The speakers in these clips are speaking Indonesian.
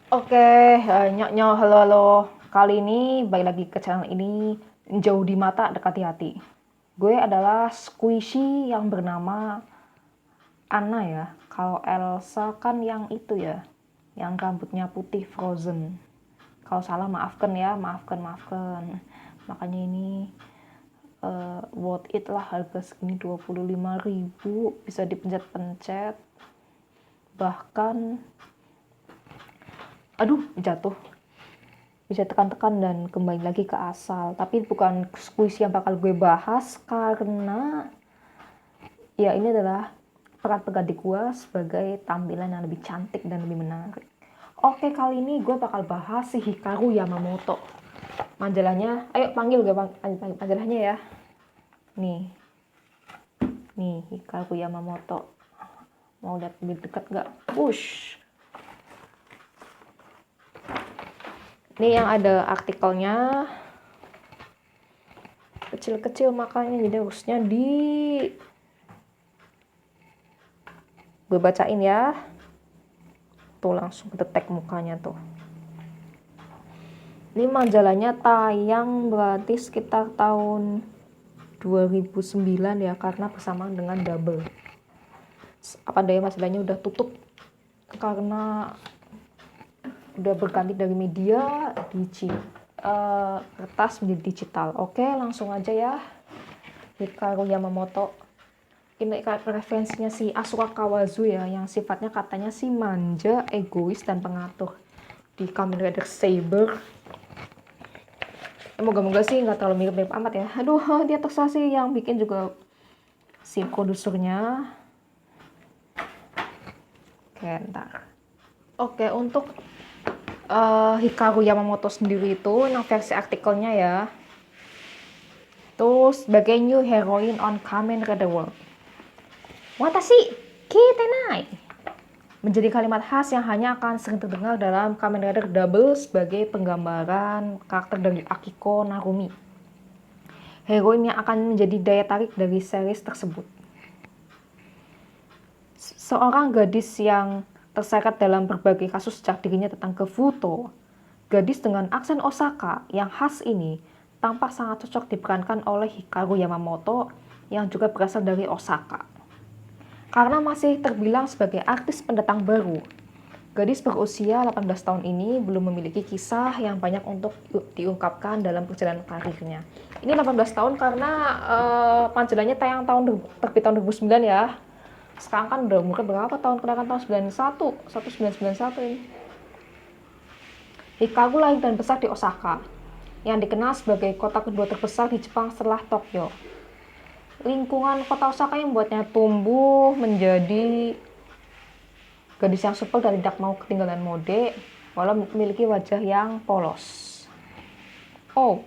Oke, nyok nyok, halo halo. Kali ini balik lagi ke channel ini, jauh di mata, dekat di hati. Gue adalah squishy yang bernama Anna ya. Kalau Elsa kan yang itu ya, yang rambutnya putih Frozen. Kalau salah maafkan ya, maafkan maafkan. Makanya ini worth it lah, harga segini 25.000, bisa dipencet-pencet. Bahkan aduh, jatuh, bisa tekan-tekan dan kembali lagi ke asal. Tapi bukan squeeze yang bakal gue bahas karena ya ini adalah peran pengganti gue sebagai tampilan yang lebih cantik dan lebih menarik. Oke, kali ini gue bakal bahas si Hikaru Yamamoto. Majalahnya, ayo panggil gue majalahnya ya. Nih Hikaru Yamamoto. Mau lihat lebih dekat gak? Push. Ini yang ada artikelnya, kecil-kecil makanya jadi harusnya gue bacain ya. Tuh langsung kedetek mukanya tuh. Ini majalahnya tayang berarti sekitar tahun 2009 ya, karena bersamaan dengan Double. Apa daya majalahnya udah tutup karena udah berganti dari media kertas menjadi digital. Oke, langsung aja ya. Hikaru Yamamoto. Ini referensinya si Asura Kawazu ya, yang sifatnya katanya si manja, egois, dan pengatur di Kamen Rider Saber. Moga-moga sih nggak terlalu mirip-mirip amat ya. Aduh, dia terserah sih, yang bikin juga si produsernya. Oke, ntar. Oke, untuk Hikaru Yamamoto sendiri itu, yang versi artikelnya ya, terus sebagai new heroine on Kamen Rider World. Watashi kitenai menjadi kalimat khas yang hanya akan sering terdengar dalam Kamen Rider Double sebagai penggambaran karakter dari Akiko Narumi, heroin yang akan menjadi daya tarik dari series tersebut. Seorang gadis yang terseret dalam berbagai kasus sejak dirinya datang ke Futo, gadis dengan aksen Osaka yang khas ini tampak sangat cocok diperankan oleh Hikaru Yamamoto yang juga berasal dari Osaka. Karena masih terbilang sebagai artis pendatang baru, gadis berusia 18 tahun ini belum memiliki kisah yang banyak untuk diungkapkan dalam perjalanan karirnya. Ini 18 tahun karena majalahnya terbit tahun 2009 ya. Sekarang kan udah umurnya berapa tahun, kan tahun 91, 1991 ini. Hikaru lahir dan besar di Osaka, yang dikenal sebagai kota kedua terbesar di Jepang setelah Tokyo. Lingkungan kota Osaka yang membuatnya tumbuh menjadi gadis yang supel dan tidak mau ketinggalan mode, walau memiliki wajah yang polos. Oh,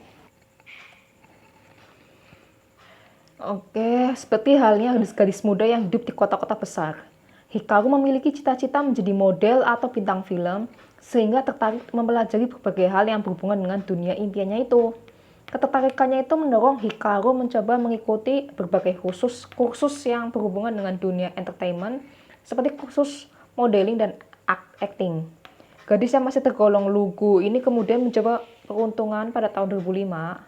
oke, seperti halnya gadis-gadis muda yang hidup di kota-kota besar, Hikaru memiliki cita-cita menjadi model atau bintang film, sehingga tertarik mempelajari berbagai hal yang berhubungan dengan dunia impiannya itu. Ketertarikannya itu mendorong Hikaru mencoba mengikuti berbagai kursus yang berhubungan dengan dunia entertainment, seperti kursus modeling dan acting. Gadis yang masih tergolong lugu ini kemudian mencoba peruntungan pada tahun 2005,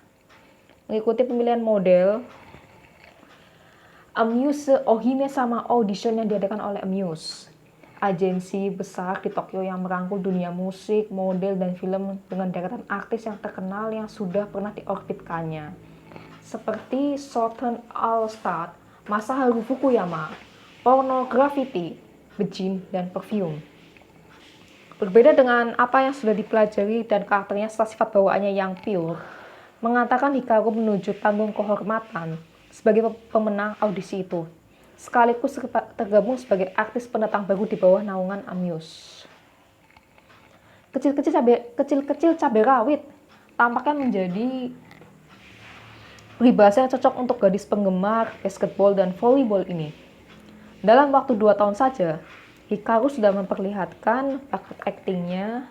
mengikuti pemilihan model Amuse Ohime sama audition yang diadakan oleh Amuse, agensi besar di Tokyo yang merangkul dunia musik, model, dan film dengan deretan artis yang terkenal yang sudah pernah diorbitkannya, seperti Southern All-Star, Masaharu Fukuyama, Pornography, Bejin, dan Perfume. Berbeda dengan apa yang sudah dipelajari dan karakternya serta sifat bawaannya yang pure, mengatakan Hikaru menuju panggung kehormatan sebagai pemenang audisi itu, sekaligus tergabung sebagai artis pendatang baru di bawah naungan Amuse. Kecil-kecil cabai rawit tampaknya menjadi peribahasa yang cocok untuk gadis penggemar basketball dan volleyball ini. Dalam waktu 2 tahun saja, Hikaru sudah memperlihatkan bakat aktingnya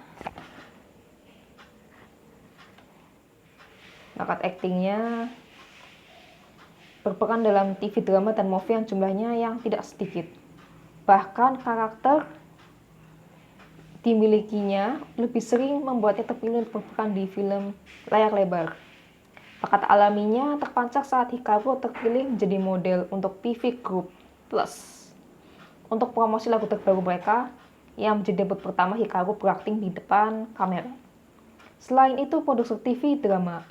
berperan dalam TV drama dan movie yang jumlahnya yang tidak sedikit. Bahkan karakter dimilikinya lebih sering membuatnya terpilih untuk berperan di film layar lebar. Bakat alaminya terpancar saat Hikaru terpilih menjadi model untuk PV Group Plus untuk promosi lagu terbaru mereka yang menjadi debut pertama Hikaru berakting di depan kamera. Selain itu, produser TV drama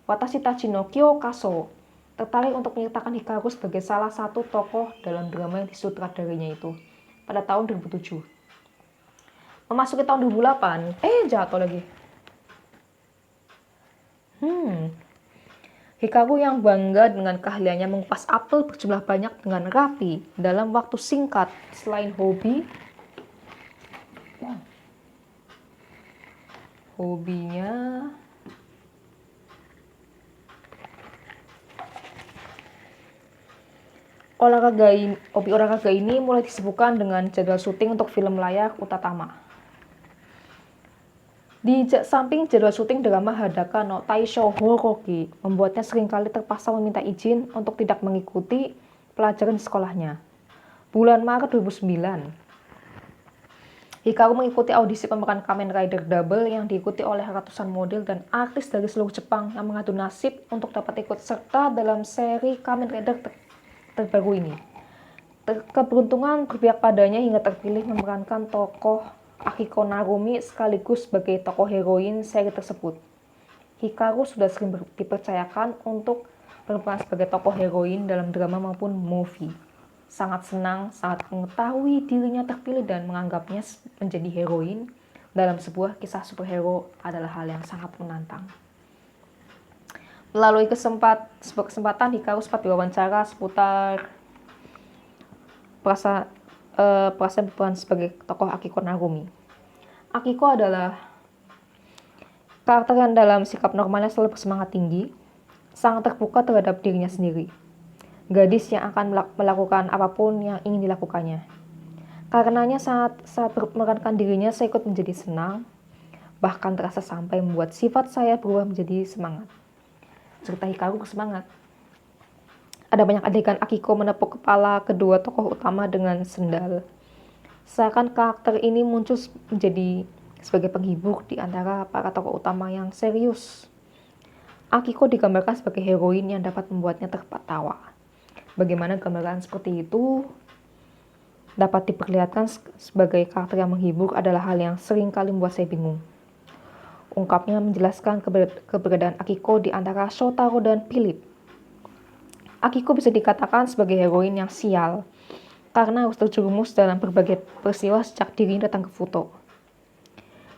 Watashi Tachi no Kyo-Kaso tertarik untuk menyertakan Hikaru sebagai salah satu tokoh dalam drama yang disutradarinya itu pada tahun 2007. Memasuki tahun 2008, jatuh lagi. Hikaru yang bangga dengan keahliannya mengupas apel berjumlah banyak dengan rapi dalam waktu singkat. Selain hobinya hobi olahraga ini mulai disibukkan dengan jadwal syuting untuk film layar Utatama. Di samping jadwal syuting drama Hadaka no Taishou Horoki membuatnya seringkali terpaksa meminta izin untuk tidak mengikuti pelajaran di sekolahnya. Bulan Maret 2009, Hikaru mengikuti audisi pemeran Kamen Rider Double yang diikuti oleh ratusan model dan artis dari seluruh Jepang yang mengadu nasib untuk dapat ikut serta dalam seri Kamen Rider terbaru ini. Keberuntungan berpihak padanya hingga terpilih memerankan tokoh Akiko Narumi sekaligus sebagai tokoh heroin seri tersebut. Hikaru sudah sering dipercayakan untuk berperan sebagai tokoh heroin dalam drama maupun movie. Sangat senang saat mengetahui dirinya terpilih dan menganggapnya menjadi heroin dalam sebuah kisah superhero adalah hal yang sangat menantang. Melalui sebuah kesempatan, Hikaru sempat diwawancara seputar perasaan berperan sebagai tokoh Akiko Narumi. Akiko adalah karakter yang dalam sikap normalnya selalu bersemangat tinggi, sangat terbuka terhadap dirinya sendiri. Gadis yang akan melakukan apapun yang ingin dilakukannya. Karenanya saat memerankan dirinya, saya ikut menjadi senang, bahkan terasa sampai membuat sifat saya berubah menjadi semangat. Cerita Hikaru bersemangat. Ada banyak adegan Akiko menepuk kepala kedua tokoh utama dengan sendal. Seakan karakter ini muncul menjadi sebagai penghibur di antara para tokoh utama yang serius. Akiko digambarkan sebagai heroin yang dapat membuatnya tertawa. Bagaimana gambaran seperti itu dapat diperlihatkan sebagai karakter yang menghibur adalah hal yang sering kali membuat saya bingung. Ungkapnya menjelaskan keberadaan Akiko di antara Shotaro dan Philip. Akiko bisa dikatakan sebagai heroin yang sial, karena harus terjerumus dalam berbagai peristiwa sejak dirinya datang ke Futo.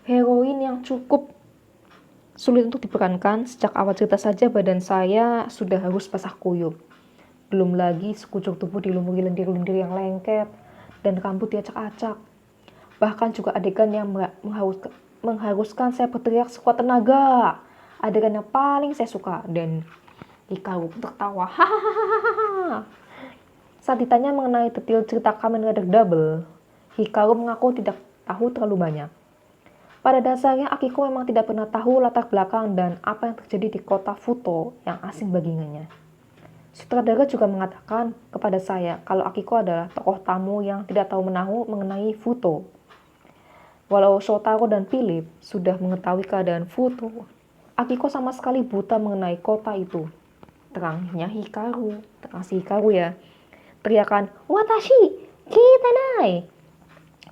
Heroin yang cukup sulit untuk diperankan, sejak awal cerita saja badan saya sudah harus basah kuyup. Belum lagi sekujur tubuh dilumuri lendir-lendir yang lengket dan rambut diacak-acak. Bahkan juga adegan yang mengharuskan saya berteriak sekuat tenaga. Adegan yang paling saya suka, dan Hikaru pun tertawa. Hahaha. Saat ditanya mengenai detail cerita Kamen Rider Double, Hikaru mengaku tidak tahu terlalu banyak. Pada dasarnya, Akiko memang tidak pernah tahu latar belakang dan apa yang terjadi di kota Futo yang asing baginya. Sutradara juga mengatakan kepada saya kalau Akiko adalah tokoh tamu yang tidak tahu menahu mengenai Futo. Walau Shotaro dan Philip sudah mengetahui keadaan Futo, Akiko sama sekali buta mengenai kota itu. Terangnya Hikaru, terang si Hikaru ya. Teriakan "Watashi Kitenai"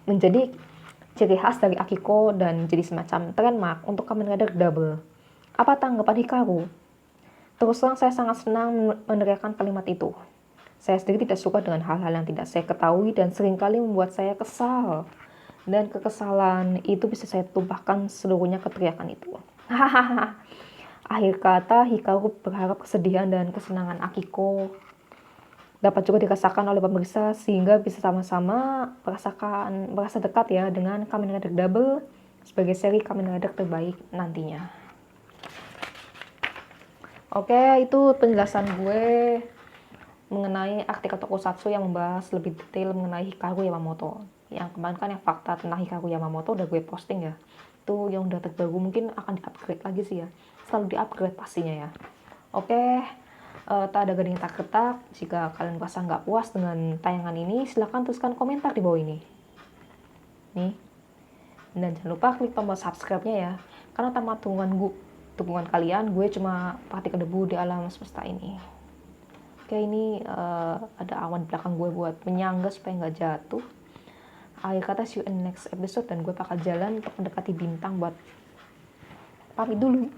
menjadi ciri khas dari Akiko dan jadi semacam trademark untuk Kamen Rider Double. Apa tanggapan Hikaru? Terus terang saya sangat senang meneriakan kalimat itu. Saya sendiri tidak suka dengan hal-hal yang tidak saya ketahui dan seringkali membuat saya kesal. Dan kekesalan itu bisa saya tumpahkan seluruhnya ke teriakan itu. Hahaha. Akhir kata, Hikaru berharap kesedihan dan kesenangan Akiko dapat juga dirasakan oleh pemirsa sehingga bisa sama-sama merasa dekat ya dengan Kamen Rider Double sebagai seri Kamen Rider terbaik nantinya. Oke, itu penjelasan gue mengenai artikel Tokusatsu yang membahas lebih detail mengenai Hikaru Yamamoto. Yang kemarin kan yang fakta tentang Hikaru Yamamoto udah gue posting ya. Itu yang udah terbaru mungkin akan di-upgrade lagi sih ya. Selalu di-upgrade pastinya ya. Oke, tak ada gading tak ketak. Jika kalian merasa nggak puas dengan tayangan ini, silahkan tuliskan komentar di bawah ini. Nih, Dan jangan lupa klik tombol subscribe-nya ya. Karena tanpa dukungan kalian, gue cuma partikel debu di alam semesta ini. Oke, ini ada awan di belakang gue buat menyangga supaya nggak jatuh. Akhir kata, see you in next episode. Dan gue bakal jalan untuk mendekati bintang buat pamit dulu.